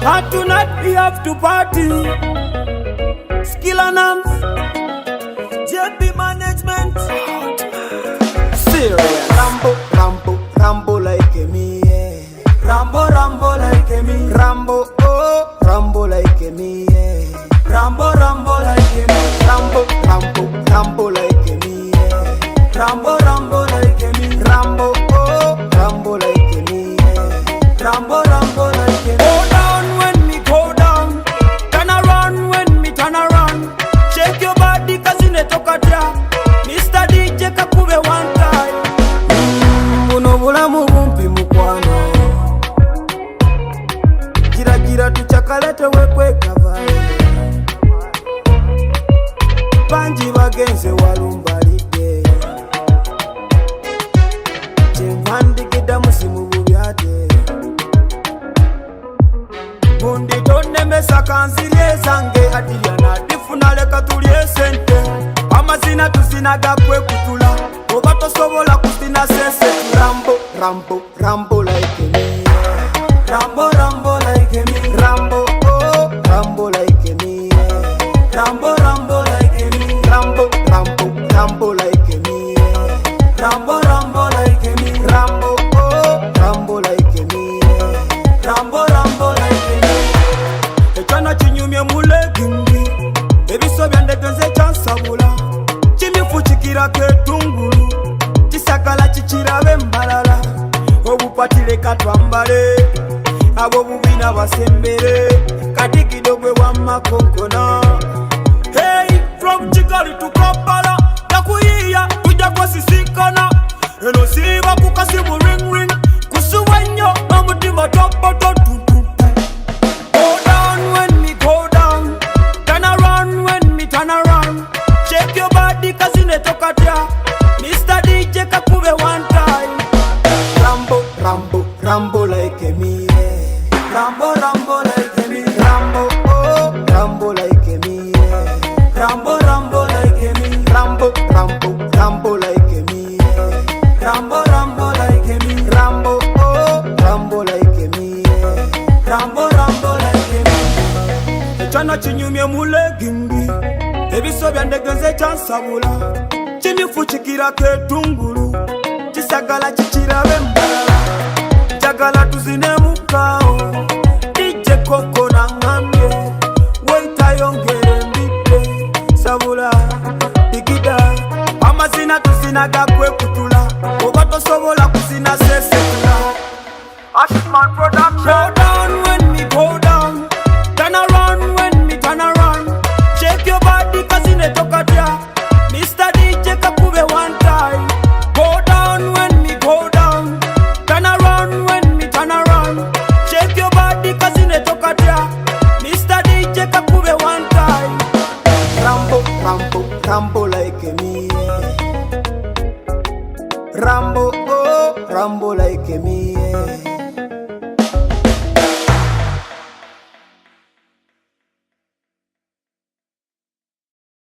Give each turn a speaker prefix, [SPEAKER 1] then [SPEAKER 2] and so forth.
[SPEAKER 1] But tonight we have to party. Skill and arms, JP management. Serious.
[SPEAKER 2] Rambo, Rambo, Rambo like me, yeah.
[SPEAKER 1] Rambo, Rambo like me.
[SPEAKER 2] Rambo, oh, Rambo like me, yeah.
[SPEAKER 1] Rambo, Rambo like me.
[SPEAKER 2] Rambo, Rambo, Rambo like me, yeah.
[SPEAKER 1] Rambo, Rambo like me.
[SPEAKER 2] Rambo, oh, Rambo like me, yeah.
[SPEAKER 1] Rambo, Rambo like me. Go down when me go down. Turn around when me turn around. Shake your body cause inetoka ja. Mr. DJ kakube one time.
[SPEAKER 2] Buno bulamu bumpi mukwano. Gira gira tuchakalete wekwe kavaye. Banji bagenze walumbalide. Chimwandikida musimu bubyate. Bundi tonemesa kanzirye zange adiyana difuna leka tulye sente. Amazina tuzinaga kwe kutula. Oba tosobola kusina sese. Rambo, Rambo, Rambo like me.
[SPEAKER 1] Rambo, Rambo like me.
[SPEAKER 2] Rambo, oh, Rambo like me.
[SPEAKER 1] Rambo, Rambo like me.
[SPEAKER 2] Rambo, Rambo, Rambo like me.
[SPEAKER 1] Rambo, Rambo like me.
[SPEAKER 2] Rambo, oh, Rambo like me.
[SPEAKER 1] Rambo, Rambo like me.
[SPEAKER 2] Echana chinyumye mulegingi. Ebiso byandegenze chansabula. Chimifu chikira ketungulu. Chisakala chichirabe mbalala. Obupatile katwambale. Abo bubina basembere. Kati kidogwe wa makonkona. Hey, from Kigali to Kampala. Yakuyiya, tuja kwa sisikana. Eno siba kukasibu ring ring. Kusuwenyo, mamutima topo totu. Go down when me go down. Turn around when me turn around. Shake your body cause inetoka ja. Mr. DJ kakube one time. Rambo, Rambo, Rambo like me, yeah.
[SPEAKER 1] Rambo, Rambo like me.
[SPEAKER 2] Rambo, oh, Rambo like me, yeah.
[SPEAKER 1] Rambo, Rambo like me.
[SPEAKER 2] Rambo, Rambo, Rambo like me, yeah.
[SPEAKER 1] Rambo, Rambo like me.
[SPEAKER 2] Rambo, oh, Rambo like me, yeah.
[SPEAKER 1] Rambo, Rambo like me.
[SPEAKER 2] Echana chinyumye mulegingi. Ebiso byandegenze chansabula. Chimifu chikira ketungulu. Chisagala chichirabe mbalala. Jagala tuzine mukao. DJ Koko na ngamye. Waita yongere mbite. Sabula, digida. Amazina tuzinaga kwe kutula. Oba tosobola kusina sese tula. Ashman Production. Go down when me go down. Turn around when me turn around. Shake your body cause inetoka ja. Mr. DJ kakube one time. Go down when me go down. Turn around when me turn around. Shake your body cause inetoka ja. Mr. DJ kakube one time. Rambo, Rambo, Rambo like me, yeah. Rambo, oh, Rambo like me.